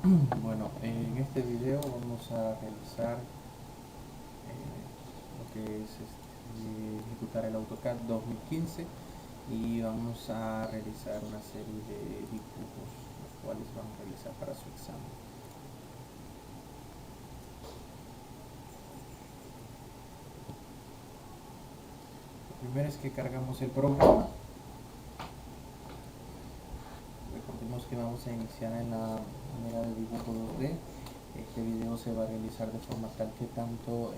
Bueno, en este video vamos a realizar lo que es ejecutar el AutoCAD 2015 y vamos a realizar una serie de dibujos los cuales vamos a realizar para su examen. Lo primero es que cargamos el programa. Recordemos que vamos a iniciar en la manera de dibujo 2D. Este video se va a realizar de forma tal que tanto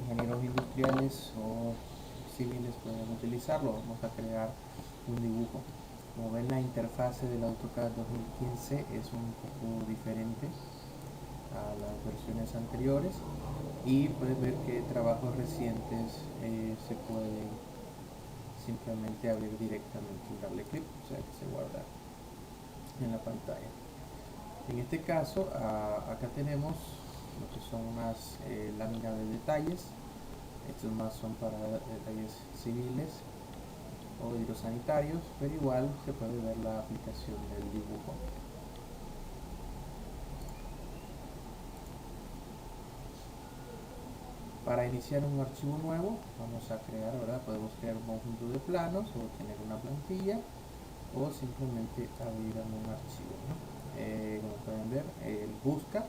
ingenieros industriales o civiles pueden utilizarlo. Vamos a crear un dibujo. Como ven, la interfase del AutoCAD 2015 es un poco diferente a las versiones anteriores y pueden ver que trabajos recientes se pueden simplemente abrir directamente y darle clic, o sea que se guarda en la pantalla. En este caso, acá tenemos lo que son unas láminas de detalles. Estos más son para detalles civiles o hidrosanitarios, pero igual se puede ver la aplicación del dibujo. Para iniciar un archivo nuevo, vamos a crear, ¿verdad? Podemos crear un conjunto de planos o tener una plantilla o simplemente abrir un archivo, ¿no? Como pueden ver, busca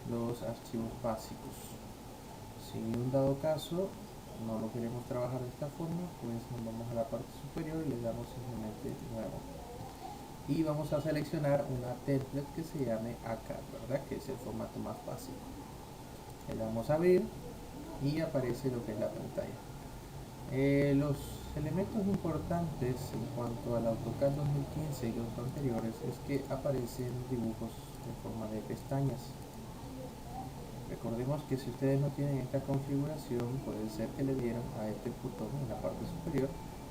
los archivos básicos. Si en un dado caso no lo queremos trabajar de esta forma, pues nos vamos a la parte superior y le damos simplemente nuevo. Y vamos a seleccionar una template que se llame ACAD, ¿verdad? Que es el formato más básico. Le damos a abrir y aparece lo que es la pantalla. Los elementos importantes en cuanto al AutoCAD 2015 y los anteriores es que aparecen dibujos en forma de pestañas. Recordemos que si ustedes no tienen esta configuración, puede ser que le dieran a este botón en la parte superior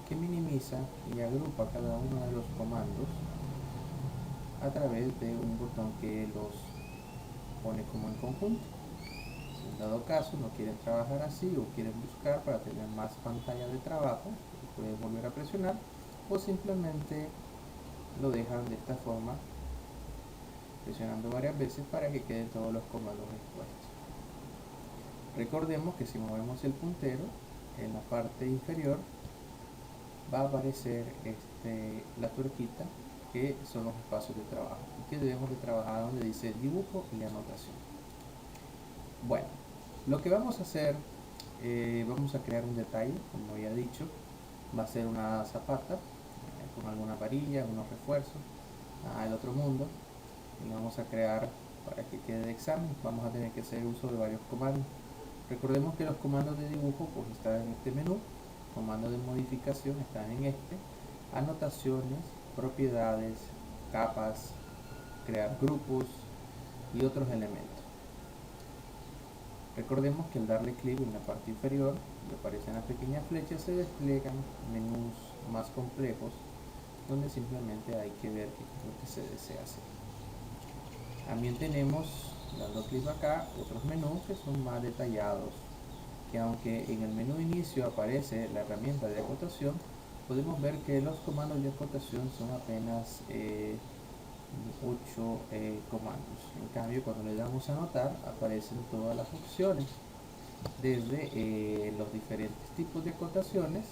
que minimiza y agrupa cada uno de los comandos a través de un botón que los pone como en conjunto. Si en dado caso no quieren trabajar así o quieren buscar para tener más pantalla de trabajo, pueden volver a presionar o simplemente lo dejan de esta forma presionando varias veces para que queden todos los comandos expuestos. Recordemos que si movemos el puntero en la parte inferior va a aparecer la tuerquita que son los espacios de trabajo y que debemos de trabajar donde dice dibujo y anotación. Bueno, lo que vamos a hacer, vamos a crear un detalle, como ya he dicho, va a ser una zapata con alguna varilla, unos refuerzos, el otro mundo, y lo vamos a crear para que quede de examen. Vamos a tener que hacer uso de varios comandos. Recordemos que los comandos de dibujo pues están en este menú, comandos de modificación están en este, anotaciones, propiedades, capas, crear grupos y otros elementos. Recordemos que al darle clic en la parte inferior, donde aparecen las pequeñas flechas, se despliegan menús más complejos, donde simplemente hay que ver qué es lo que se desea hacer. También tenemos, dando clic acá, otros menús que son más detallados, que aunque en el menú inicio aparece la herramienta de acotación, podemos ver que los comandos de acotación son apenas 8 comandos. En cambio, cuando le damos a anotar, aparecen todas las opciones, desde los diferentes tipos de acotaciones,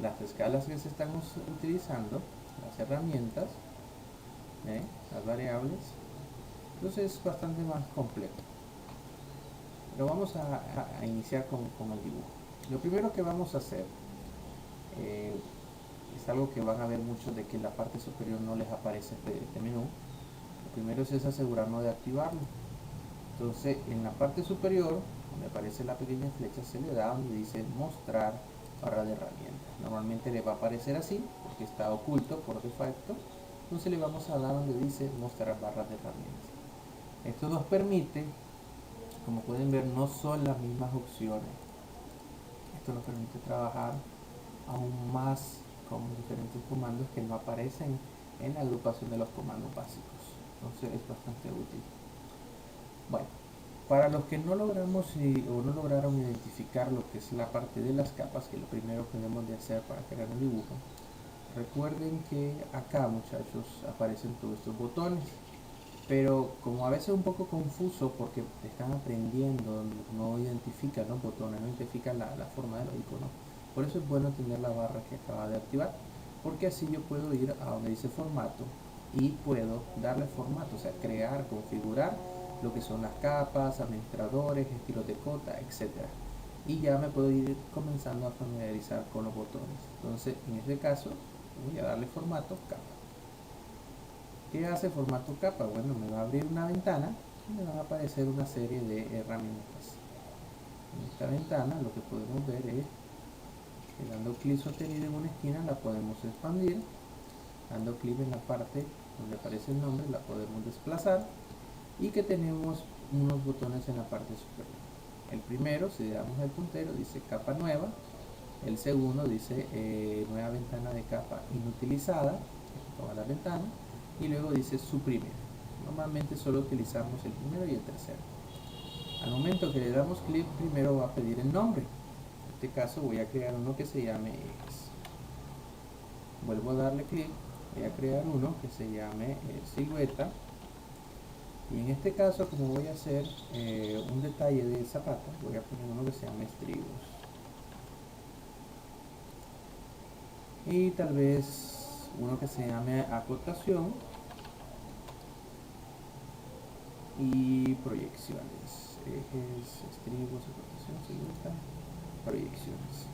las escalas que se están utilizando, las herramientas, las variables. Entonces es bastante más complejo. Pero vamos a iniciar con el dibujo. Lo primero que vamos a hacer es algo que van a ver muchos, de que en la parte superior no les aparece este menú. Lo primero es asegurarnos de activarlo. Entonces en la parte superior, donde aparece la pequeña flecha, se le da donde dice mostrar barra de herramientas. Normalmente le va a aparecer así porque está oculto por defecto. Entonces le vamos a dar donde dice mostrar barra de herramientas. Esto nos permite, como pueden ver, no son las mismas opciones. Esto nos permite trabajar aún más con diferentes comandos que no aparecen en la agrupación de los comandos básicos. Entonces es bastante útil. Bueno, para los que no logramos o no lograron identificar lo que es la parte de las capas, que es lo primero que debemos de hacer para crear un dibujo, recuerden que acá, muchachos, aparecen todos estos botones. pero como a veces es un poco confuso porque están aprendiendo, no identifican los botones, no identifican la forma de los iconos. Por eso es bueno tener la barra que acaba de activar, porque así yo puedo ir a donde dice formato y puedo darle formato, o sea, crear, configurar lo que son las capas, administradores, estilos de cota, etcétera. Y ya me puedo ir comenzando a familiarizar con los botones. Entonces, en este caso, voy a darle formato capa. ¿Qué hace formato capa? Bueno, me va a abrir una ventana y me van a aparecer una serie de herramientas. En esta ventana lo que podemos ver es que dando clic sostenido en una esquina la podemos expandir, dando clic en la parte donde aparece el nombre la podemos desplazar y que tenemos unos botones en la parte superior. El primero, si le damos el puntero, dice capa nueva. El segundo dice nueva ventana de capa inutilizada, toda la ventana, y luego dice suprimir. Normalmente solo utilizamos el primero y el tercero. Al momento que le damos clic, primero va a pedir el nombre. En este caso voy a crear uno que se llame X. Vuelvo a darle clic, voy a crear uno que se llame silueta. Y en este caso, como voy a hacer un detalle de zapata, voy a poner uno que se llame estribos. Y tal vez uno que se llame acotación y proyecciones. Ejes, estribos, acotación, silueta, proyecciones.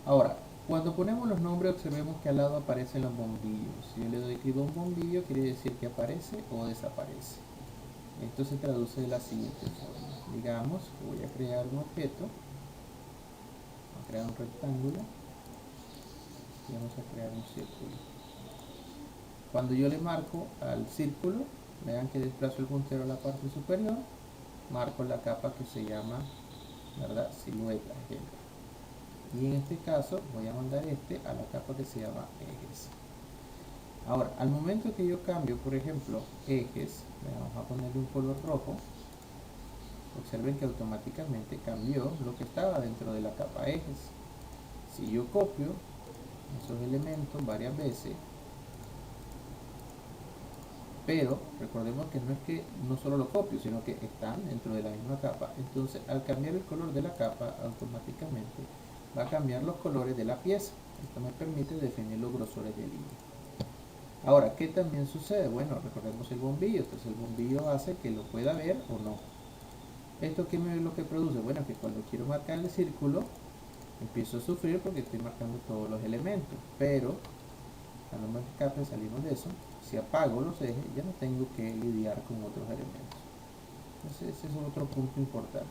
Ahora, cuando ponemos los nombres, observemos que al lado aparecen los bombillos. Si yo le doy clic a un bombillo, quiere decir que aparece o desaparece. Esto se traduce de la siguiente forma. Digamos que voy a crear un objeto, voy a crear un rectángulo y vamos a crear un círculo. Cuando yo le marco al círculo, vean que desplazo el puntero a la parte superior, marco la capa que se llama, ¿verdad?, silueta, ejemplo. Y en este caso voy a mandar a la capa que se llama ejes. Ahora, al momento que yo cambio, por ejemplo, ejes, vamos a ponerle un color rojo, observen que automáticamente cambió lo que estaba dentro de la capa ejes. Si yo copio esos elementos varias veces, pero recordemos que no es que no solo lo copio, sino que están dentro de la misma capa. Entonces, al cambiar el color de la capa, automáticamente va a cambiar los colores de la pieza. Esto me permite definir los grosores de línea. Ahora, ¿qué también sucede? Bueno, recordemos el bombillo. Entonces el bombillo hace que lo pueda ver o no. ¿Esto qué es lo que produce? Bueno, que cuando quiero marcar el círculo, empiezo a sufrir porque estoy marcando todos los elementos. Pero, cuando me escape, salimos de eso. Si apago los ejes, ya no tengo que lidiar con otros elementos. Entonces ese es otro punto importante.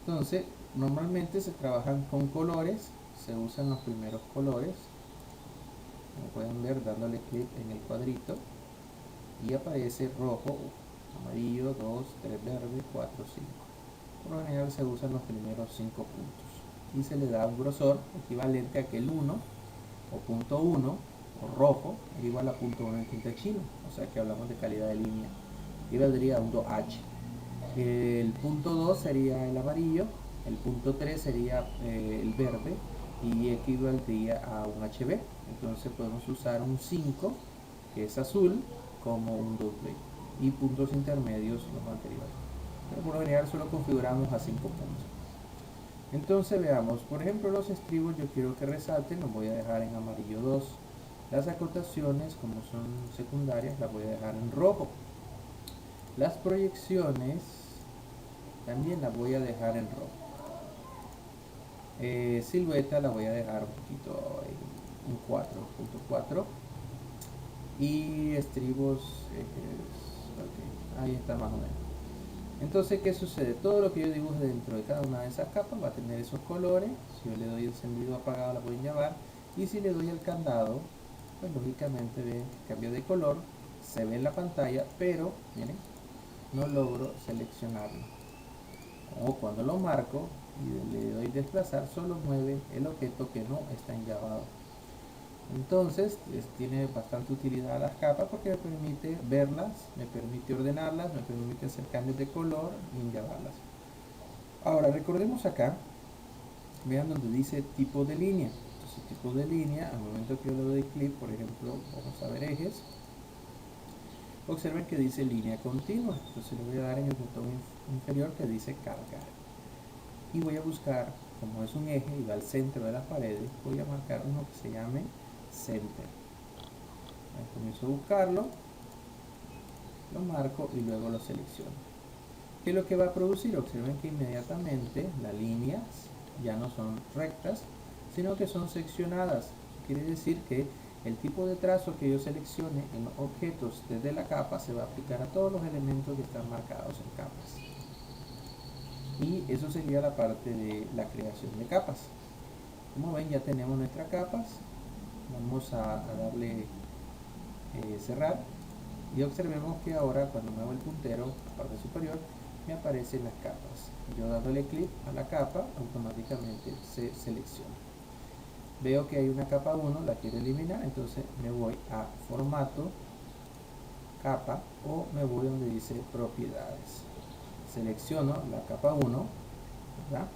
Entonces, normalmente se trabajan con colores, se usan los primeros colores. Como pueden ver, dándole clic en el cuadrito y aparece rojo, amarillo, 2, 3 verde, 4, 5. Por lo general se usan los primeros 5 puntos y se le da un grosor equivalente a que el 1 o punto 1 o rojo es igual a punto 1 en tinta chino, o sea que hablamos de calidad de línea, y valdría un 2H. El punto 2 sería el amarillo, el punto 3 sería el verde y equivaldría a un HB. Entonces podemos usar un 5 que es azul como un doble y puntos intermedios los anteriores, pero por lo general solo configuramos a 5 puntos. Entonces veamos, por ejemplo, los estribos yo quiero que resalten, los voy a dejar en amarillo 2. Las acotaciones, como son secundarias, las voy a dejar en rojo. Las proyecciones también las voy a dejar en rojo. Silueta la voy a dejar un poquito en 4.4. Y estribos, okay, ahí está más o menos. Entonces, ¿qué sucede? Todo lo que yo dibuje dentro de cada una de esas capas va a tener esos colores. Si yo le doy encendido o apagado, la voy a llevar. Y si le doy el candado, pues lógicamente ven que cambio de color, se ve en la pantalla, pero miren, no logro seleccionarlo. O cuando lo marco y le doy desplazar, solo mueve el objeto que no está enllavado. Entonces tiene bastante utilidad las capas porque me permite verlas, me permite ordenarlas, me permite hacer cambios de color y enllavarlas. Ahora recordemos acá, vean donde dice tipo de línea. Entonces su tipo de línea. Al momento que yo le doy clic, por ejemplo, vamos a ver ejes, observen que dice línea continua. Entonces le voy a dar en el botón inferior que dice cargar, y voy a buscar, como es un eje y va al centro de las paredes, voy a marcar uno que se llame center. Ahí comienzo a buscarlo, lo marco y luego lo selecciono. ¿Qué es lo que va a producir? Observen que inmediatamente las líneas ya no son rectas, sino que son seccionadas. Quiere decir que el tipo de trazo que yo seleccione en los objetos desde la capa se va a aplicar a todos los elementos que están marcados en capas. Y eso sería la parte de la creación de capas. Como ven, ya tenemos nuestras capas. Vamos a darle cerrar, y observemos que ahora cuando muevo el puntero a la parte superior me aparecen las capas. Yo dándole clic a la capa automáticamente se selecciona. Veo que hay una capa 1, la quiero eliminar, entonces me voy a formato, capa, o me voy donde dice propiedades. Selecciono la capa 1, ¿verdad?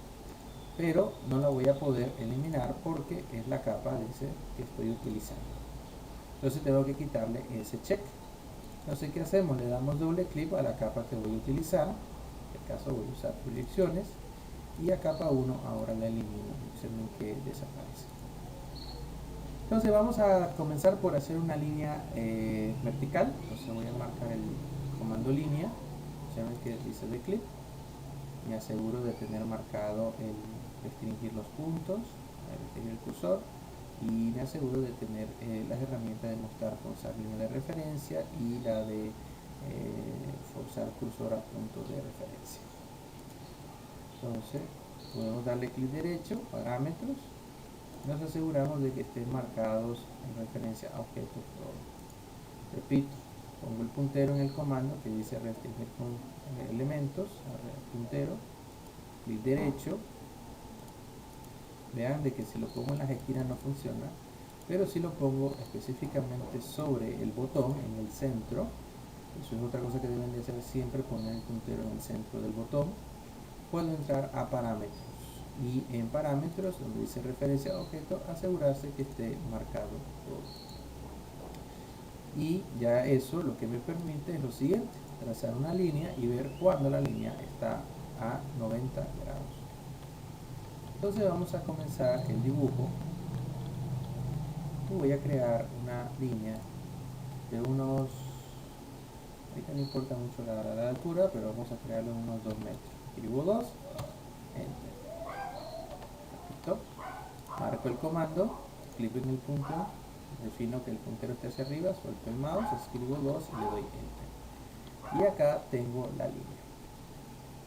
Pero no la voy a poder eliminar porque es la capa que estoy utilizando. Entonces tengo que quitarle ese check. Entonces, ¿qué hacemos? Le damos doble clic a la capa que voy a utilizar. En este caso voy a usar proyecciones, y a capa 1 ahora la elimino. Observen que desaparece. Entonces vamos a comenzar por hacer una línea vertical. Entonces voy a marcar el comando línea. Observen que dice de clic. Me aseguro de tener marcado el restringir los puntos, restringir el cursor, y me aseguro de tener las herramientas de mostrar, forzar línea de referencia, y la de forzar cursor a punto de referencia. Entonces podemos darle clic derecho, parámetros, nos aseguramos de que estén marcados en referencia a objetos. Repito, pongo el puntero en el comando que dice restringir con elementos, puntero, clic derecho. Vean de que si lo pongo en las esquinas no funciona, pero si lo pongo específicamente sobre el botón en el centro, eso es otra cosa que deben de hacer siempre, poner el puntero en el centro del botón. Puedo entrar a parámetros, y en parámetros donde dice referencia a objeto, asegurarse que esté marcado todo. Y ya eso lo que me permite es lo siguiente: trazar una línea y ver cuando la línea está a 90 grados. Entonces vamos a comenzar el dibujo. Voy a crear una línea de unos, ahorita no importa mucho la altura, pero vamos a crearlo en unos 2 metros. Escribo 2, enter. Perfecto. Marco el comando, clic en el punto, defino que el puntero esté hacia arriba, suelto el mouse, escribo 2 y le doy enter. Y acá tengo la línea.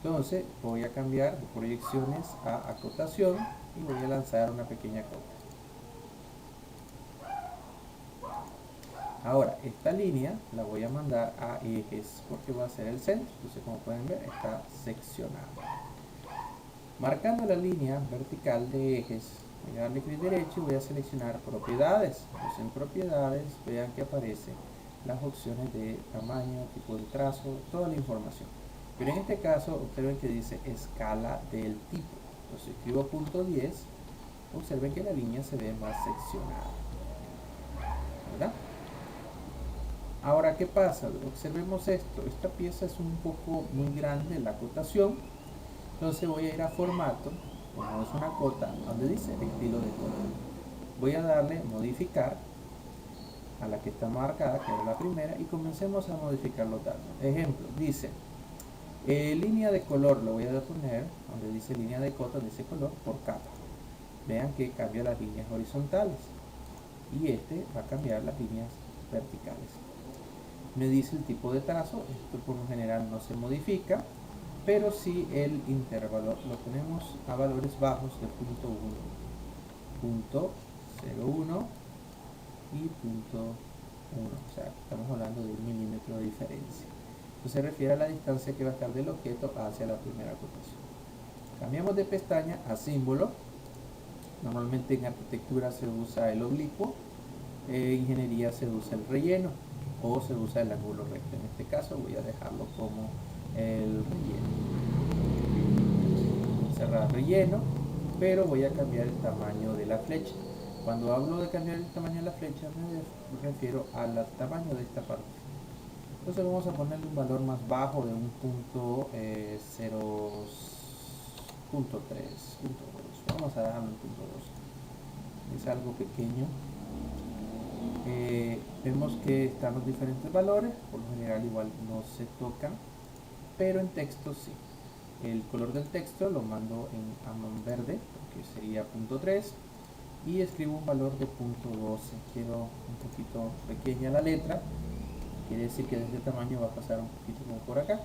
Entonces voy a cambiar de proyecciones a acotación y voy a lanzar una pequeña cota. Ahora esta línea la voy a mandar a ejes porque va a ser el centro. Entonces, como pueden ver, está seccionada. Marcando la línea vertical de ejes, voy a darle clic derecho y voy a seleccionar propiedades. Entonces, en propiedades vean que aparecen las opciones de tamaño, tipo de trazo, toda la información. Pero en este caso observen que dice escala del tipo. Entonces escribo punto 10, observen que la línea se ve más seccionada, ¿verdad? Ahora, ¿qué pasa? Observemos esto. Esta pieza es un poco muy grande, la acotación. Entonces voy a ir a formato, como es una cota, donde dice estilo de cota. Voy a darle modificar a la que está marcada, que es la primera, y comencemos a modificar los datos. Ejemplo, dice línea de color, lo voy a poner donde dice línea de cota, de ese color, por capa. Vean que cambia las líneas horizontales, y este va a cambiar las líneas verticales. Me dice el tipo de trazo, esto por lo general no se modifica, pero si el intervalo lo tenemos a valores bajos de punto 1, punto 0,1 y punto 1, o sea, estamos hablando de 1 milímetro de diferencia. Esto se refiere a la distancia que va a estar del objeto hacia la primera acotación. Cambiamos de pestaña a símbolo. Normalmente en arquitectura se usa el oblicuo, en ingeniería se usa el relleno o se usa el ángulo recto. En este caso voy a dejarlo como el relleno. Cerrar relleno, pero voy a cambiar el tamaño de la flecha. Cuando hablo de cambiar el tamaño de la flecha me refiero al tamaño de esta parte. Entonces vamos a ponerle un valor más bajo de un punto 0.3, punto 2. Vamos a dejarlo en punto 2. Es algo pequeño. Vemos que están los diferentes valores, por lo general igual no se tocan, pero en texto sí. El color del texto lo mando en amón verde, porque sería punto 3, y escribo un valor de punto 12. Quiero un poquito pequeña la letra, quiere decir que de este tamaño va a pasar un poquito como por acá,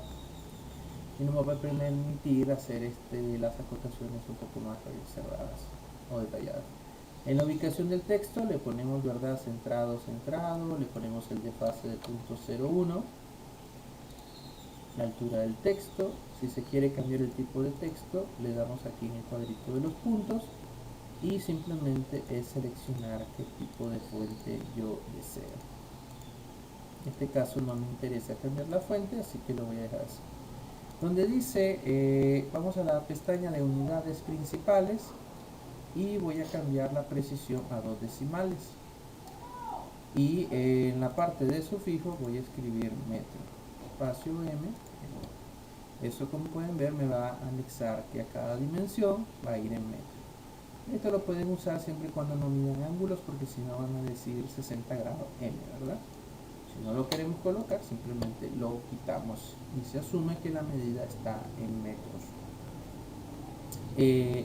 y no me va a permitir hacer las acotaciones un poco más cerradas o detalladas. En la ubicación del texto le ponemos, ¿verdad?, centrado, centrado, le ponemos el desfase de punto 0.1, la altura del texto. Si se quiere cambiar el tipo de texto, le damos aquí en el cuadrito de los puntos y simplemente es seleccionar qué tipo de fuente yo deseo. En este caso no me interesa cambiar la fuente, así que lo voy a dejar así. Donde dice, vamos a la pestaña de unidades principales y voy a cambiar la precisión a 2 decimales. Y en la parte de sufijo voy a escribir metro, espacio M. Eso, como pueden ver, me va a anexar que a cada dimensión va a ir en metro. Esto lo pueden usar siempre y cuando no midan ángulos, porque si no van a decir 60 grados M, ¿verdad? Si no lo queremos colocar, simplemente lo quitamos y se asume que la medida está en metros.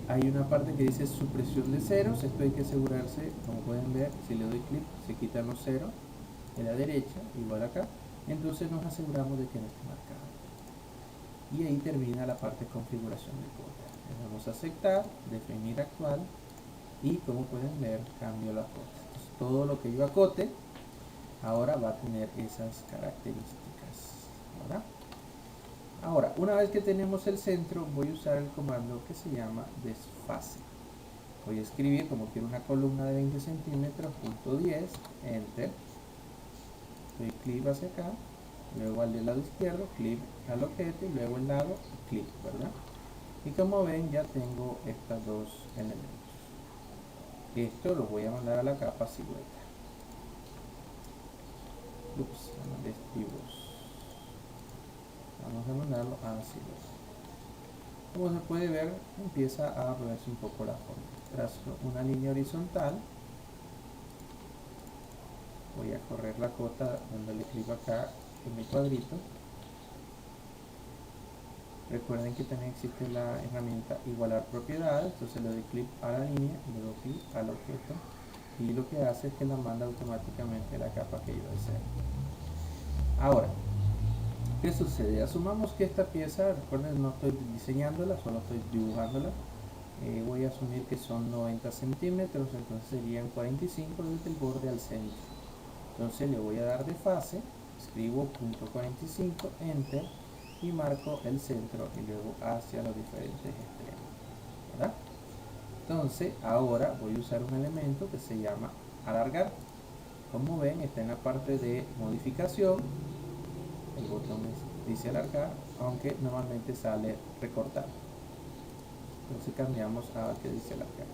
Hay una parte que dice supresión de ceros. Esto hay que asegurarse, como pueden ver, si le doy clic se quitan los ceros de la derecha, igual acá. Entonces nos aseguramos de que no esté marcado. Y ahí termina la parte de configuración de cuota. Le damos a aceptar, definir actual, y como pueden ver, cambio la cuota. Entonces, todo lo que yo acote ahora va a tener esas características, ¿verdad? Ahora, una vez que tenemos el centro, voy a usar el comando que se llama desfase. Voy a escribir, como quiero una columna de 20 centímetros, punto 10, enter. Doy clic hacia acá, luego al del lado izquierdo, clic al objeto y luego el lado, clic, ¿verdad? Y como ven, ya tengo estos dos elementos. Esto lo voy a mandar a la capa silueta. Ups, vamos a mandarlo a silueta. Como se puede ver, empieza a moverse un poco la forma. Trazo una línea horizontal. Voy a correr la cota dándole clic acá en mi cuadrito. Recuerden que también existe la herramienta igualar propiedades, entonces le doy clic a la línea y le doy clic al objeto, y lo que hace es que la manda automáticamente a la capa que yo deseo. Ahora, ¿qué sucede? Asumamos que esta pieza, recuerden, no estoy diseñándola, solo estoy dibujándola. Voy a asumir que son 90 centímetros, entonces serían 45 desde el borde al centro. Entonces le voy a dar de fase, escribo punto 45, enter, y marco el centro y luego hacia los diferentes extremos, ¿verdad? Entonces ahora voy a usar un elemento que se llama alargar. Como ven, está en la parte de modificación, el botón dice alargar, aunque normalmente sale recortar. Entonces cambiamos a que dice alargar.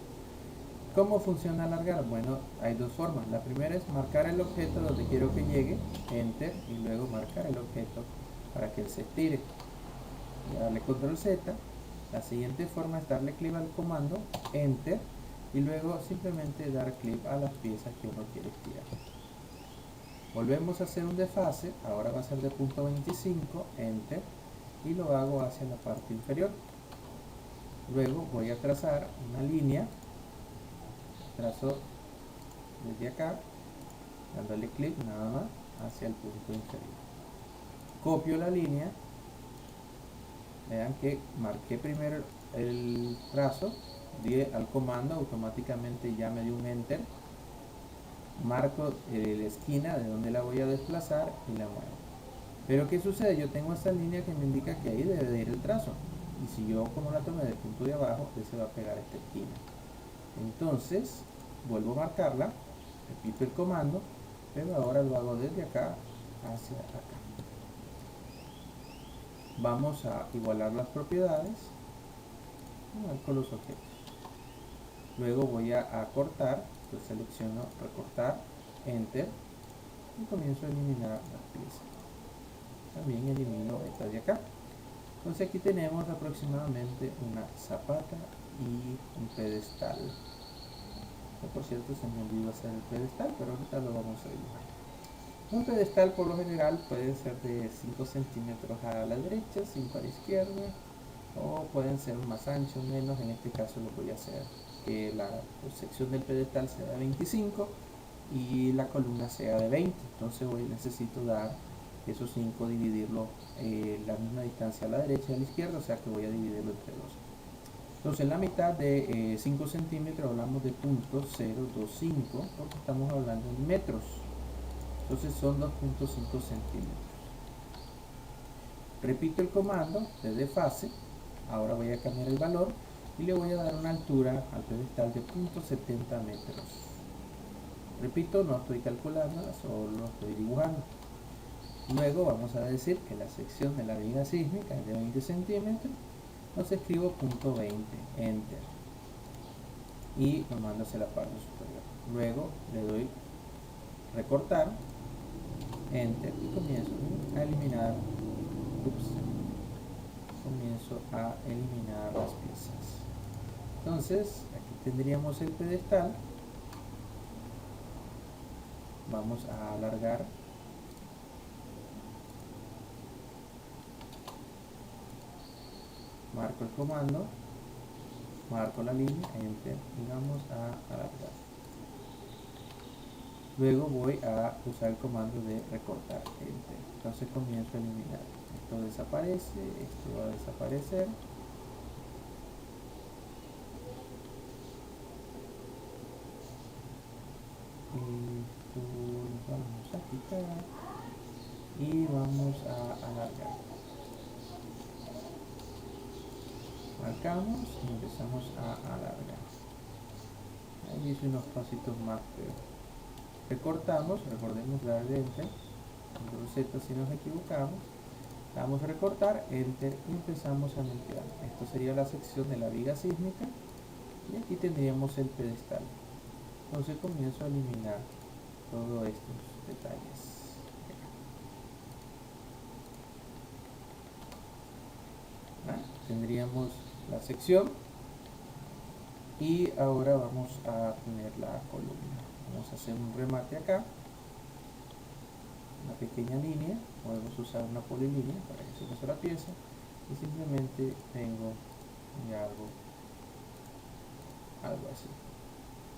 ¿Cómo funciona alargar? Bueno, hay dos formas. La primera es marcar el objeto donde quiero que llegue, enter, y luego marcar el objeto para que él se estire. Voy a darle control Z. La siguiente forma es darle clic al comando, enter, y luego simplemente dar clic a las piezas que uno quiere estirar. Volvemos a hacer un desfase, ahora va a ser de punto 25, enter, y lo hago hacia la parte inferior. Luego voy a trazar una línea, trazo desde acá, dándole clic nada más hacia el punto inferior. Copio la línea, vean que marqué primero el trazo, di al comando, automáticamente ya me dio un enter, marco la esquina de donde la voy a desplazar y la muevo. Pero ¿qué sucede? Yo tengo esta línea que me indica que ahí debe de ir el trazo, y si yo, como la tomé del punto de abajo, pues se va a pegar a esta esquina. Entonces vuelvo a marcarla, repito el comando, pero ahora lo hago desde acá hacia acá. Vamos a igualar las propiedades con los objetos. Luego voy a cortar Entonces selecciono recortar, enter, y comienzo a eliminar las piezas. También elimino esta de acá. Entonces aquí tenemos aproximadamente una zapata y un pedestal. Que por cierto se me olvidó hacer el pedestal, pero ahorita lo vamos a dibujar. Un pedestal por lo general puede ser de 5 centímetros a la derecha, 5 a la izquierda, o pueden ser más anchos, menos. En este caso lo voy a hacer que la sección del pedestal sea de 25 y la columna sea de 20. Entonces necesito dar esos 5, dividirlo la misma distancia a la derecha y a la izquierda, o sea que voy a dividirlo entre dos. Entonces en la mitad de 5 centímetros hablamos de .025 porque estamos hablando en metros. Entonces son 2.5 centímetros. Repito el comando de desfase. Ahora voy a cambiar el valor y le voy a dar una altura al pedestal de 0.70 metros. Repito, no estoy calculando, solo estoy dibujando. Luego vamos a decir que la sección de la viga sísmica es de 20 centímetros. Entonces escribo .20, enter, y lo mando hacia la parte superior. Luego le doy recortar, enter, y comienzo a eliminar las piezas. Entonces aquí tendríamos el pedestal. Vamos a alargar, marco el comando, marco la línea, enter, y vamos a alargar. Luego voy a usar el comando de recortar, enter. Entonces comienzo a eliminar. Esto desaparece, esto va a desaparecer. Esto lo vamos a quitar y vamos a alargar. Marcamos y empezamos a alargar. Ahí hice unos pasitos más, pero recortamos, recordemos dar enter, control Z si nos equivocamos, damos a recortar, enter, y empezamos a limpiar. Esto sería la sección de la viga sísmica y aquí tendríamos el pedestal. Entonces comienzo a eliminar todos estos detalles. Tendríamos la sección y ahora vamos a poner la columna. Vamos a hacer un remate acá, una pequeña línea. Podemos usar una polilínea para que se pase la pieza y simplemente vengo y hago algo así.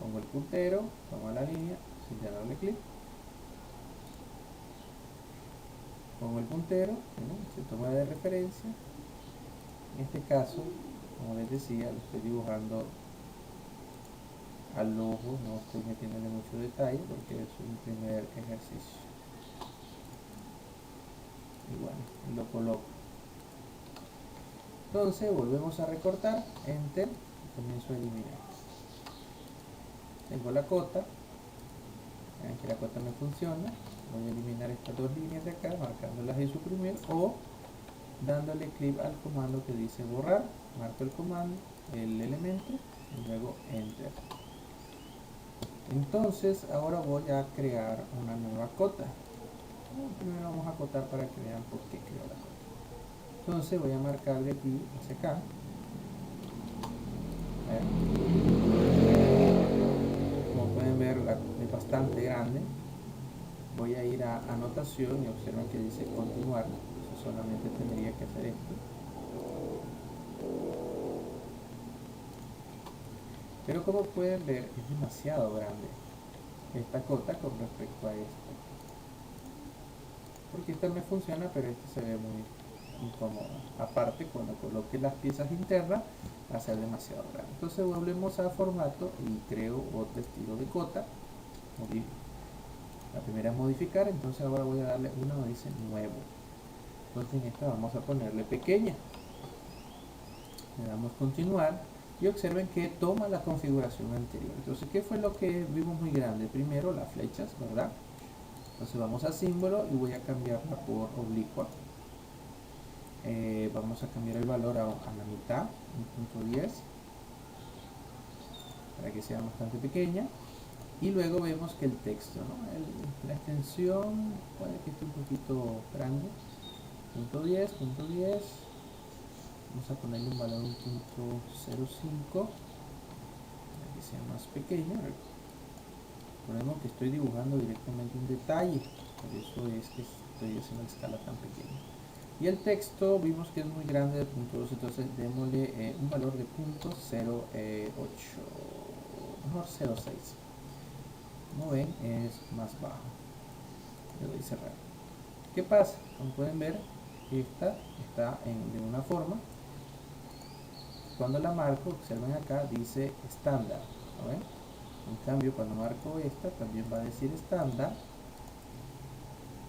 Pongo el puntero, tomo la línea sin darle clic, pongo el puntero, se toma de referencia. En este caso, como les decía, lo estoy dibujando al ojo, no estoy metiéndole mucho detalle porque es un primer ejercicio. Y bueno, lo coloco. Entonces volvemos a recortar, enter, y comienzo a eliminar. Tengo la cota, vean que la cota me funciona. Voy a eliminar estas dos líneas de acá, marcándolas y suprimir, o dándole clic al comando que dice borrar. Marco el comando, el elemento, y luego enter. Entonces ahora voy a crear una nueva cota. Primero vamos a acotar para que vean por qué creo la cota. Entonces voy a marcar de aquí hacia acá. Como pueden ver, es bastante grande. Voy a ir a anotación y observen que dice continuar. Entonces solamente tendría que hacer esto. Pero como pueden ver, es demasiado grande esta cota con respecto a esto. Porque esta me funciona, pero este se ve muy incómodo. Aparte, cuando coloque las piezas internas, va a ser demasiado grande. Entonces volvemos a formato y creo otro estilo de cota. La primera es modificar, entonces ahora voy a darle una que dice nuevo. Entonces en esta vamos a ponerle pequeña. Le damos continuar y observen que toma la configuración anterior. Entonces, ¿qué fue lo que vimos muy grande? Primero las flechas, ¿verdad? Entonces vamos a símbolo y voy a cambiarla por oblicua. Vamos a cambiar el valor a la mitad, 1.10, para que sea bastante pequeña. Y luego vemos que el texto, ¿no? La extensión puede que esté un poquito grande. Punto 10, punto 10. Vamos a ponerle un valor 1.05 para que sea más pequeño. Recordemos que estoy dibujando directamente un detalle, por eso es que estoy haciendo la escala tan pequeña. Y el texto vimos que es muy grande de punto 2, entonces démosle un valor de punto 0.8, mejor 0.6. Como ven, es más bajo. Le doy cerrar. ¿Qué pasa? Como pueden ver, esta está de una forma. Cuando la marco, observen acá, dice estándar. ¿No ven? En cambio, cuando marco esta, también va a decir estándar.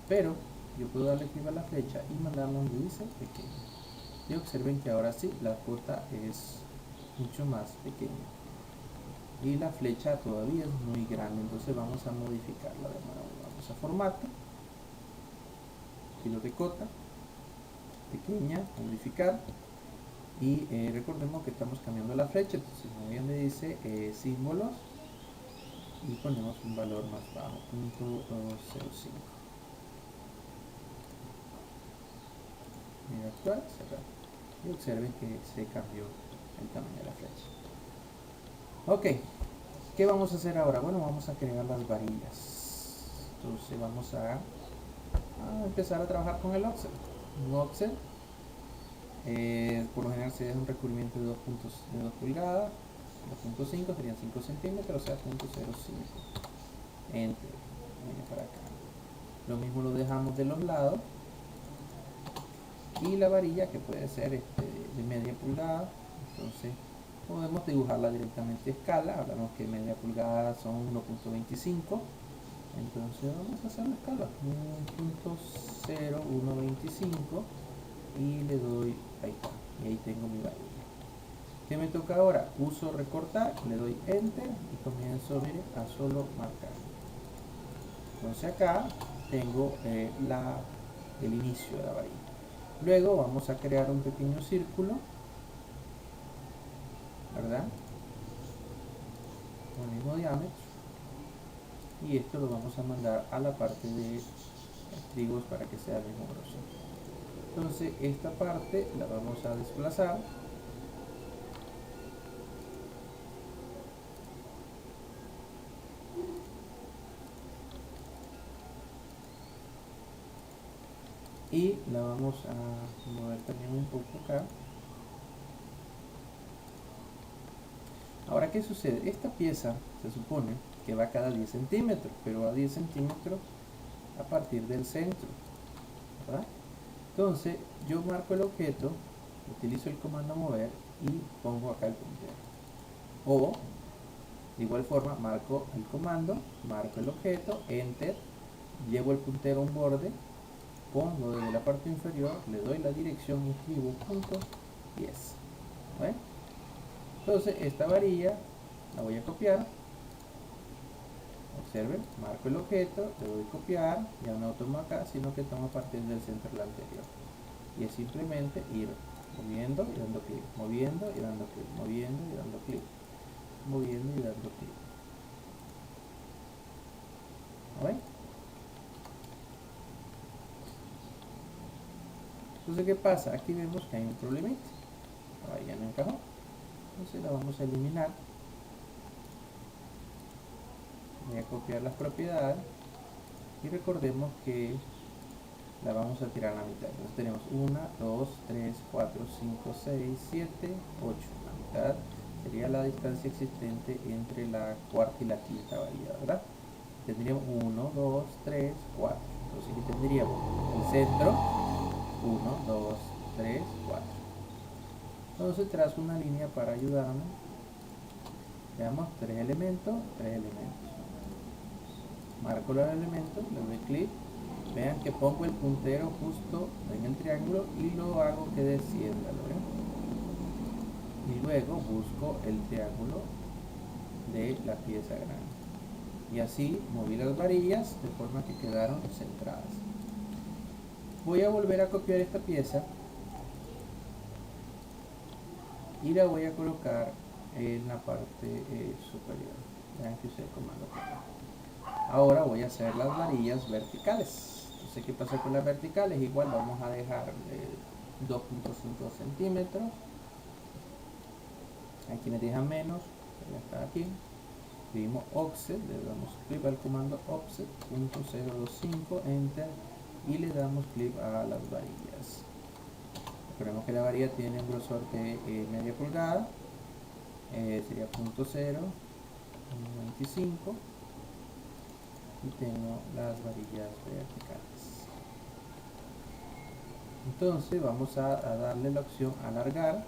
Pero yo puedo darle clic a la flecha y mandarla donde dice pequeño. Y observen que ahora sí, la cuota es mucho más pequeña. Y la flecha todavía es muy grande, entonces vamos a modificarla de nuevo. Vamos a formato, estilo de cota, pequeña, modificar. Y recordemos que estamos cambiando la flecha, entonces muy bien, me dice símbolos y ponemos un valor más bajo, 0.05. Mira actual, cerrar. Y observen que se cambió el tamaño de la flecha. Ok, ¿qué vamos a hacer ahora? Bueno, vamos a crear las varillas. Entonces vamos a empezar a trabajar con el offset. Un offset por lo general se da un recubrimiento de 2 pulgadas, 2.5 serían 5 centímetros, o sea 0.05. Enter, viene para acá. Lo mismo lo dejamos de los lados. Y la varilla, que puede ser de media pulgada, entonces podemos dibujarla directamente a escala. Hablamos que media pulgada son 1.25, entonces vamos a hacer la escala 1.0125 y le doy, ahí está, y ahí tengo mi varilla. ¿Qué me toca ahora? Uso recortar, le doy enter y comienzo, mire, a solo marcar. Entonces acá tengo el inicio de la varilla. Luego vamos a crear un pequeño círculo, ¿verdad? Con el mismo diámetro. Y esto lo vamos a mandar a la parte de trigos para que sea el mismo grosor. Entonces esta parte la vamos a desplazar. Y la vamos a mover también un poco acá. Ahora, ¿qué sucede? Esta pieza se supone que va cada 10 centímetros, pero va a 10 centímetros a partir del centro, ¿verdad? Entonces, yo marco el objeto, utilizo el comando mover y pongo acá el puntero. O, de igual forma, marco el comando, marco el objeto, enter, llevo el puntero a un borde, pongo desde la parte inferior, le doy la dirección y escribo punto 10. ¿Ven? Entonces esta varilla la voy a copiar. Observen, marco el objeto, le doy copiar, ya no tomo acá, sino que tomo a partir del centro del anterior. Y es simplemente ir moviendo y dando clic, moviendo y dando clic, moviendo y dando clic, moviendo y dando clic. ¿Ven? Entonces, ¿qué pasa? Aquí vemos que hay un problemita. Ahí ya no encajó. Entonces la vamos a eliminar. Voy a copiar las propiedades. Y recordemos que la vamos a tirar a la mitad. Entonces tenemos 1, 2, 3, 4, 5, 6, 7, 8. La mitad sería la distancia existente entre la cuarta y la quinta varilla, ¿verdad? Tendríamos 1, 2, 3, 4. Entonces aquí tendríamos el centro, 1, 2, 3, 4. Entonces trazo una línea para ayudarme. Veamos, 3 elementos, 3 elementos. Marco los elementos, le doy clic. Vean que pongo el puntero justo en el triángulo y lo hago que descienda, ¿lo ven? Y luego busco el triángulo de la pieza grande. Y así moví las varillas de forma que quedaron centradas. Voy a volver a copiar esta pieza y la voy a colocar en la parte superior. Vean que usé el comando P. Ahora voy a hacer las varillas verticales. Entonces, ¿qué pasa con las verticales? Igual vamos a dejar 2.5 centímetros. Hay quienes dejan menos, ya está aquí. Escribimos offset, le damos clic al comando offset, .025, enter, y le damos clic a las varillas. Recordemos que la varilla tiene un grosor de media pulgada, sería .025, y tengo las varillas verticales. Entonces vamos a darle la opción alargar,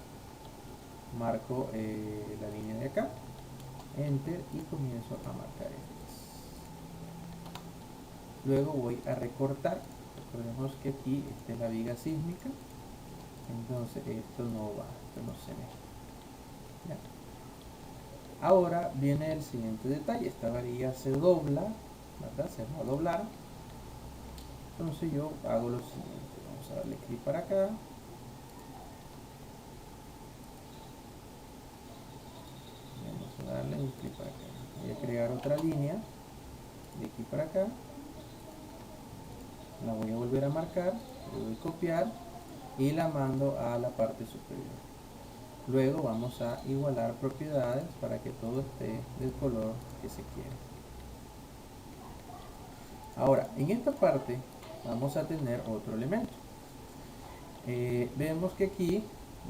marco la línea de acá, enter, y comienzo a marcar estas. Luego voy a recortar. Recordemos que aquí esta es la viga sísmica, entonces esto no va, esto no se ve. ¿Ya? Ahora viene el siguiente detalle. Esta varilla se dobla, ¿verdad? Se va a doblar. Entonces yo hago lo siguiente. Vamos a darle clic para acá. Vamos a darle un clic para acá. Voy a crear otra línea de aquí para acá. La voy a volver a marcar. Le doy copiar y la mando a la parte superior. Luego vamos a igualar propiedades para que todo esté del color que se quiere. Ahora, en esta parte vamos a tener otro elemento. Vemos que aquí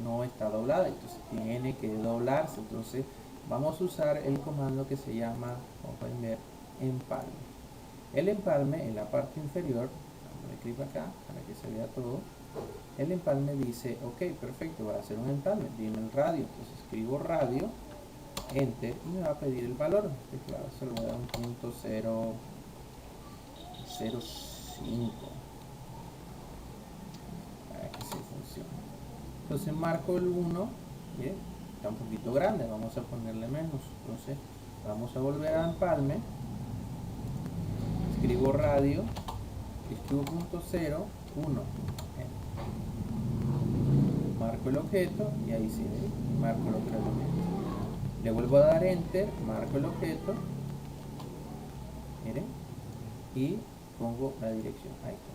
no está doblada, entonces tiene que doblarse. Entonces vamos a usar el comando que se llama, como pueden ver, empalme. El empalme en la parte inferior, dándole clic acá para que se vea todo. El empalme dice, ok, perfecto, voy a hacer un empalme, dime el radio. Entonces escribo radio, enter, y me va a pedir el valor. Claro, se lo voy a dar un .005 para que se funcione. Entonces marco el 1, ¿bien? Está un poquito grande, vamos a ponerle menos. Entonces vamos a volver a empalme, escribo radio, escribo .01, marco el objeto y ahí sí, marco el otro elemento. Le vuelvo a dar enter, marco el objeto, miren, y pongo la dirección. Ahí está.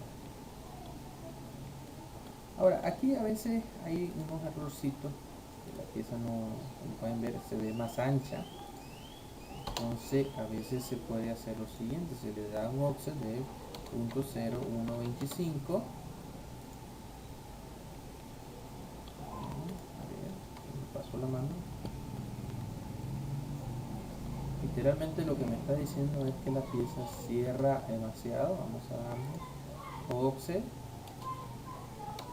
Ahora, aquí a veces hay unos errorcitos, que la pieza no, como pueden ver, se ve más ancha. Entonces, a veces se puede hacer lo siguiente: se le da un offset de .0125. A ver, me paso la mano. Literalmente lo que me está diciendo es que la pieza cierra demasiado. Vamos a darle offset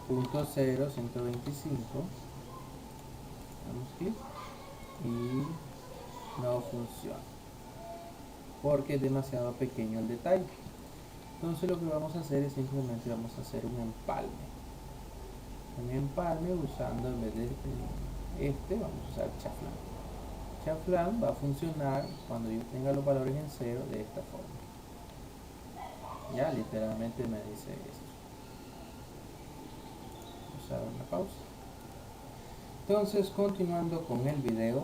.0125, damos clic y no funciona porque es demasiado pequeño el detalle. Entonces lo que vamos a hacer es simplemente vamos a hacer un empalme usando, en vez de vamos a usar chaflán. Chaflán va a funcionar cuando yo tenga los valores en cero de esta forma. Ya literalmente me dice esto. Vamos a dar una pausa. Entonces, continuando con el video,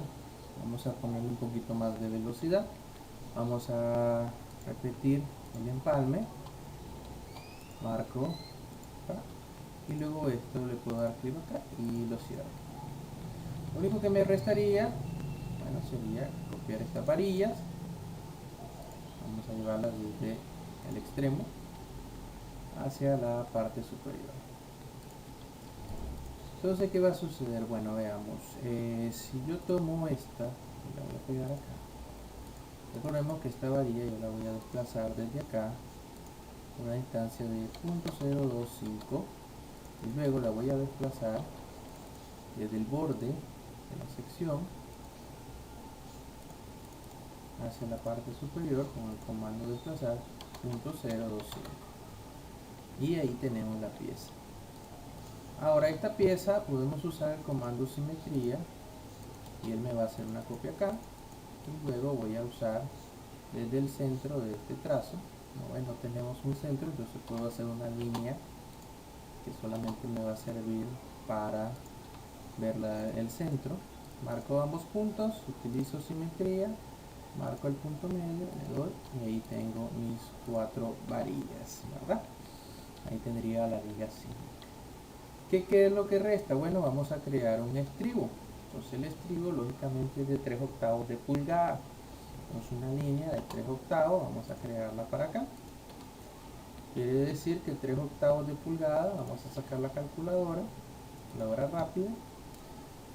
vamos a ponerle un poquito más de velocidad. Vamos a repetir el empalme, marco acá, y luego esto le puedo dar clic acá y lo cierro. Lo único que me restaría, bueno, sería copiar estas varillas. Vamos a llevarlas desde el extremo hacia la parte superior. Entonces, ¿qué va a suceder? Bueno, veamos. Si yo tomo esta y la voy a pegar acá, recordemos que esta varilla yo la voy a desplazar desde acá una distancia de .025, y luego la voy a desplazar desde el borde de la sección hacia la parte superior con el comando desplazar .025, y ahí tenemos la pieza. Ahora esta pieza podemos usar el comando simetría y él me va a hacer una copia acá, y luego voy a usar desde el centro de este trazo. No tenemos un centro, entonces puedo hacer una línea que solamente me va a servir para ver el centro. Marco ambos puntos, utilizo simetría marco el punto medio, le doy y ahí tengo mis 4 varillas, ¿verdad? Ahí tendría la viga 5. ¿Qué es lo que resta? Bueno, vamos a crear un estribo. Entonces el estribo lógicamente es de 3/8 de pulgada. Entonces una línea de 3/8, vamos a crearla para acá. Quiere decir que 3/8 de pulgada, vamos a sacar la calculadora rápida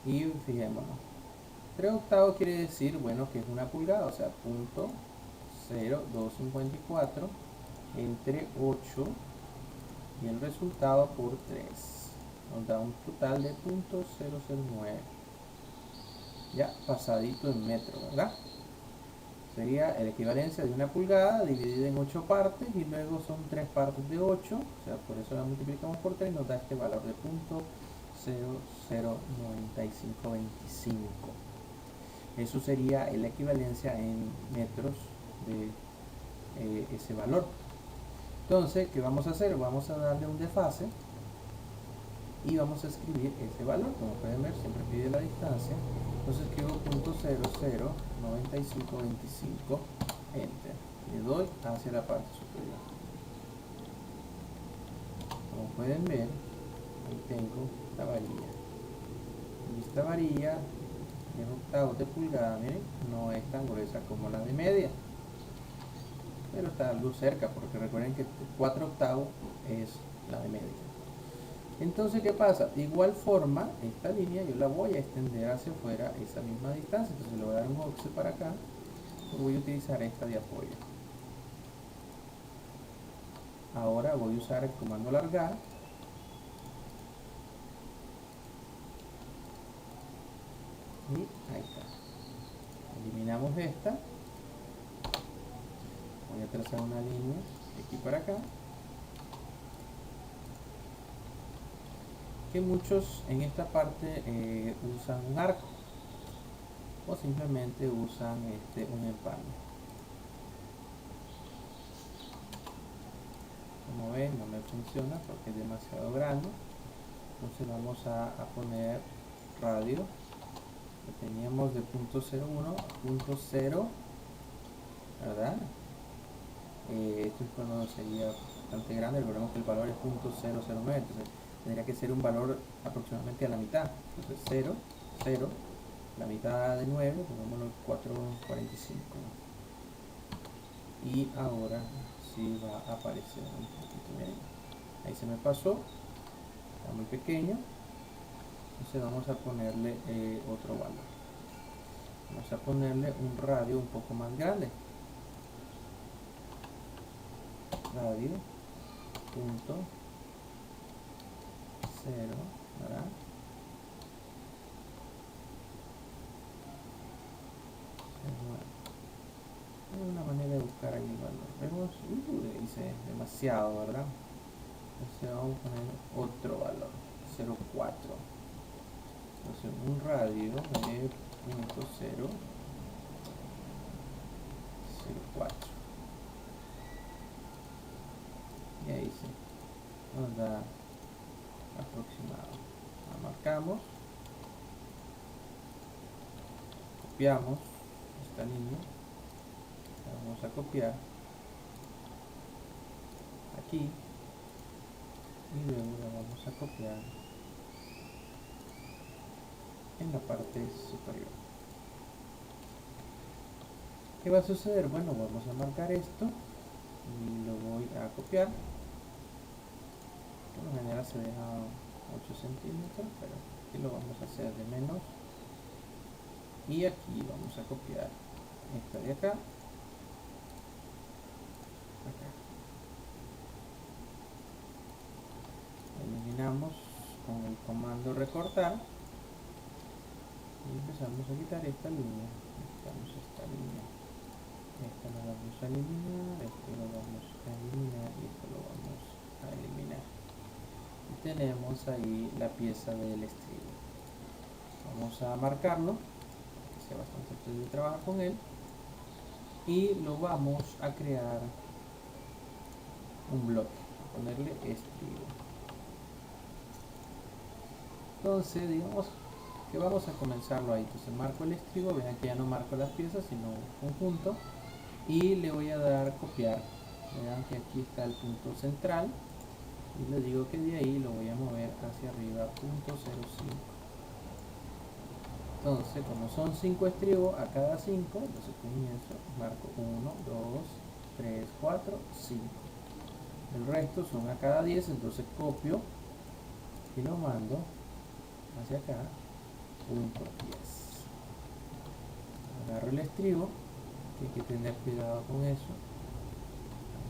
y fijémonos. 3/8 quiere decir, bueno, que es una pulgada, o sea, punto 0,254 entre 8 y el resultado por 3 nos da un total de 0,009, ya pasadito en metro, ¿verdad? Sería la equivalencia de una pulgada dividida en 8 partes y luego son 3 partes de 8, o sea, por eso la multiplicamos por 3 y nos da este valor de 0,009525. Eso sería la equivalencia en metros de ese valor. Entonces, ¿qué vamos a hacer? Vamos a darle un desfase y vamos a escribir ese valor. Como pueden ver, siempre pide la distancia. Entonces escribo 0,009525, enter. Le doy hacia la parte superior. Como pueden ver, ahí tengo la varilla. Y esta varilla de 1/8 de pulgada, miren, no es tan gruesa como la de media, pero está algo cerca, porque recuerden que 4/8 es la de media. Entonces, ¿qué pasa? De igual forma, esta línea yo la voy a extender hacia afuera esa misma distancia. Entonces le voy a dar un offset para acá y voy a utilizar esta de apoyo. Ahora voy a usar el comando alargar. Y ahí está. Eliminamos esta. Voy a trazar una línea de aquí para acá. Que muchos en esta parte usan un arco o simplemente usan un empalme. Como ven, no me funciona porque es demasiado grande. Entonces vamos a poner radio que teníamos de 0.01 a 0.0, ¿verdad? Esto es cuando sería bastante grande. Recordemos que el valor es 0.009, entonces tendría que ser un valor aproximadamente a la mitad. Entonces 0, 0, la mitad de 9, pongámoslo 4.45. Y ahora sí va a aparecer un poquito. Miren, ahí se me pasó, está muy pequeño. Entonces vamos a ponerle otro valor. Vamos a ponerle un radio un poco más grande. Radio punto 0, ¿verdad? Hay una manera de buscar ahí el valor. Vemos, dice demasiado, ¿verdad? Entonces vamos a poner otro valor, 0,4. Entonces un radio de 0.004. Y ahí sí nos da aproximado. La marcamos, copiamos esta línea, la vamos a copiar aquí y luego la vamos a copiar en la parte superior. ¿Qué va a suceder? Bueno, vamos a marcar esto y lo voy a copiar. Por lo general se deja 8 centímetros, pero aquí lo vamos a hacer de menos. Y aquí vamos a copiar esta de acá. Eliminamos con el comando recortar y empezamos a quitar esta línea. Quitamos esta línea. Esta lo vamos a eliminar, esto lo vamos a eliminar y esto lo vamos a eliminar. Y tenemos ahí la pieza del estribo. Vamos a marcarlo, que sea bastante fácil de trabajar con él. Y lo vamos a crear un bloque, a ponerle estribo. Entonces, digamos, que vamos a comenzarlo ahí. Entonces marco el estribo, vean que ya no marco las piezas sino un conjunto, y le voy a dar copiar. Vean que aquí está el punto central y le digo que de ahí lo voy a mover hacia arriba, punto 0,5. Entonces, como son 5 estribos a cada 5, entonces comienzo, marco 1, 2, 3, 4, 5. El resto son a cada 10, entonces copio y lo mando hacia acá, punto 10. Agarro el estribo, que hay que tener cuidado con eso,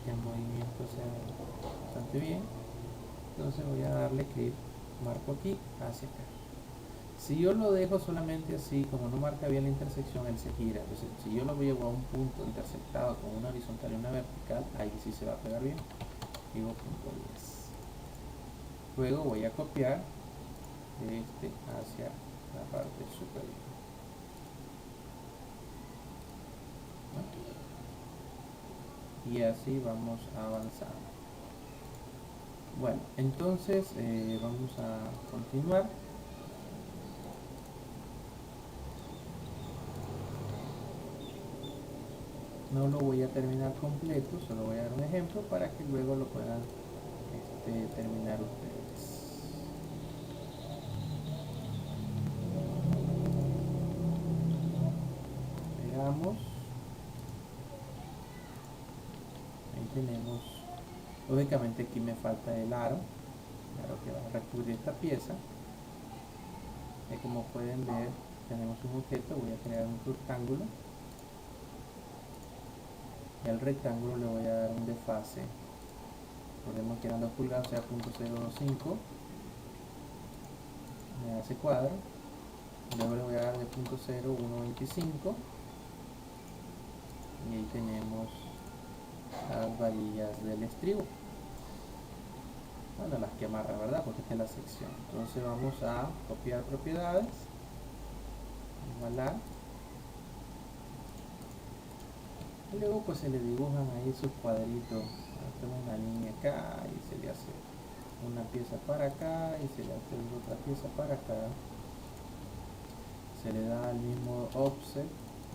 que el movimiento sea bastante bien. Entonces voy a darle clic, marco aquí, hacia acá. Si yo lo dejo solamente así, como no marca bien la intersección, él se gira. Entonces, si yo lo llevo a un punto intersectado con una horizontal y una vertical, ahí sí se va a pegar bien. Digo punto 10. Luego voy a copiar de este hacia la parte superior. ¿No? Y así vamos avanzando. Bueno, entonces vamos a continuar. No lo voy a terminar completo, solo voy a dar un ejemplo para que luego lo puedan terminar ustedes. Veamos. Ahí tenemos. Lógicamente aquí me falta el aro que va a recubrir esta pieza. Y como pueden ver, tenemos un objeto. Voy a crear un rectángulo. Y al rectángulo le voy a dar un desfase. Recordemos que eran 2 pulgadas, o sea, 0.05. Me hace cuadro. Luego le voy a dar de 0.0125. Y ahí tenemos las varillas del estribo. Bueno, las que amarra, ¿verdad? Porque esta es la sección. Entonces vamos a copiar propiedades. Igualar. Y luego pues se le dibujan ahí sus cuadritos. Tengo una línea acá y se le hace una pieza para acá y se le hace otra pieza para acá. Se le da el mismo offset,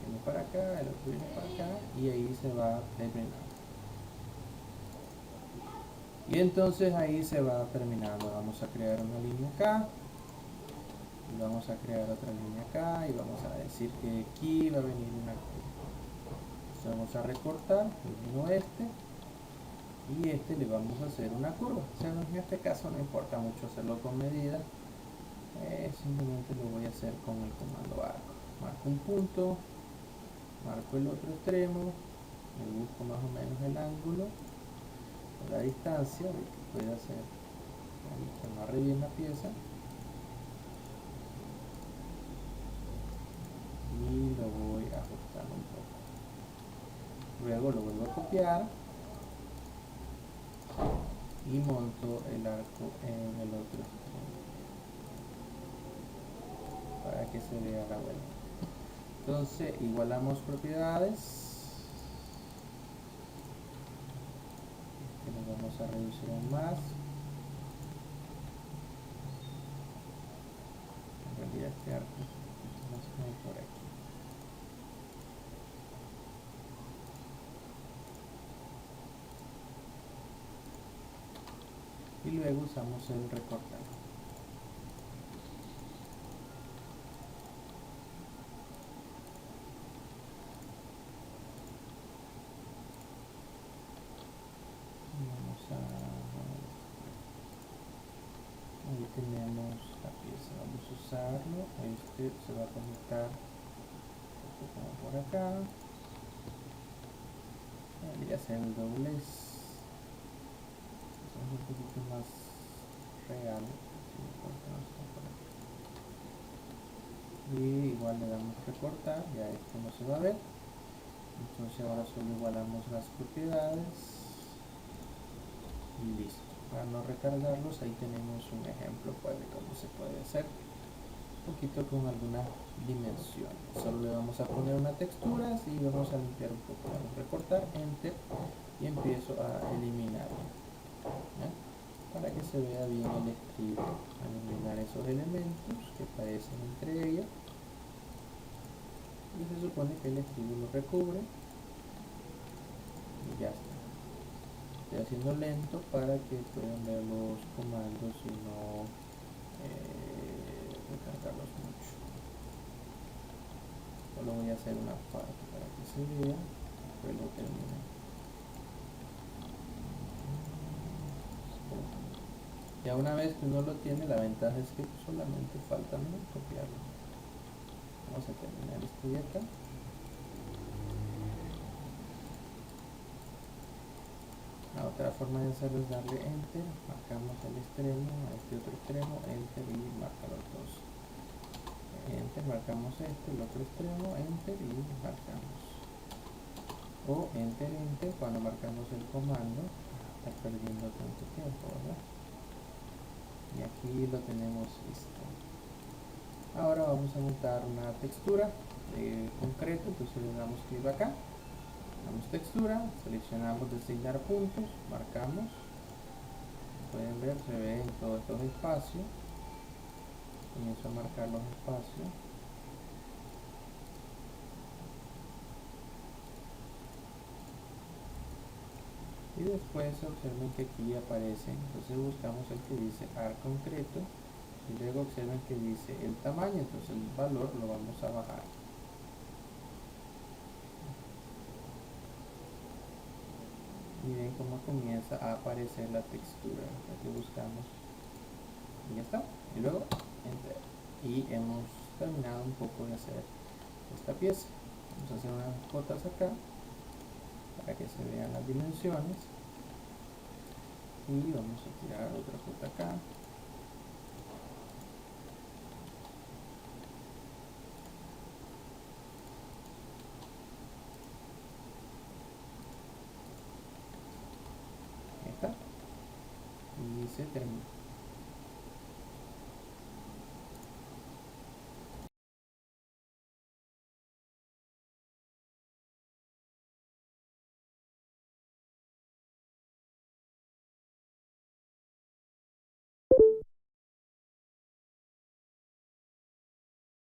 viene para acá, el otro viene para acá y ahí se va terminando. Y entonces ahí se va terminando. Vamos a crear una línea acá y vamos a crear otra línea acá y vamos a decir que aquí va a venir una curva. Entonces vamos a recortar el y este le vamos a hacer una curva. O sea, en este caso no importa mucho hacerlo con medida, simplemente lo voy a hacer con el comando arco. Marco un punto, marco el otro extremo, me busco más o menos el ángulo, la distancia de que pueda hacer que amarre bien la pieza y lo voy ajustando un poco. Luego lo vuelvo a copiar y monto el arco en el otro extremo para que se vea la vuelta. Entonces igualamos propiedades. Lo vamos a reducir aún más. En realidad este arco más o menos por aquí. Y luego usamos el recortar. Ahí tenemos la pieza, vamos a usarlo. Este se va a conectar como por acá. Debería ser el doblez. Es un poquito más real. Y igual le damos recortar, ya esto no se va a ver. Entonces ahora solo igualamos las propiedades y listo. Para no recargarlos, ahí tenemos un ejemplo pues, de cómo se puede hacer un poquito con alguna dimensión. Solo le vamos a poner una textura y vamos a limpiar un poco. Vamos a recortar, enter y empiezo a eliminar para que se se vea bien el escribo. A eliminar esos elementos que aparecen entre ellos. Y se supone que el escribo lo recubre. Y ya está. Estoy haciendo lento para que puedan ver los comandos y no recargarlos mucho. Solo voy a hacer una parte para que se vea. Después lo termino. Ya una vez que uno lo tiene, la ventaja es que solamente falta copiarlo. Vamos a terminar esto de acá. La otra forma de hacerlo es darle enter, marcamos el extremo, a este otro extremo, enter y marca los dos. Enter, marcamos este, el otro extremo, enter y marcamos. O enter, enter cuando marcamos el comando. Está perdiendo tanto tiempo, ¿verdad? Y aquí lo tenemos listo. Ahora vamos a montar una textura de concreto, entonces le damos clic acá. Damos textura, seleccionamos designar puntos, marcamos, pueden ver, se ve en todos estos espacios, comienzo a marcar los espacios, y después observen que aquí aparece, entonces buscamos el que dice ar concreto, y luego observen que dice el tamaño, entonces el valor lo vamos a bajar. Y ven cómo comienza a aparecer la textura que buscamos y ya está, y luego enter, y hemos terminado un poco de hacer esta pieza. Vamos a hacer unas cotas acá para que se vean las dimensiones y vamos a tirar otra cota acá. Ahí está. Y se termina.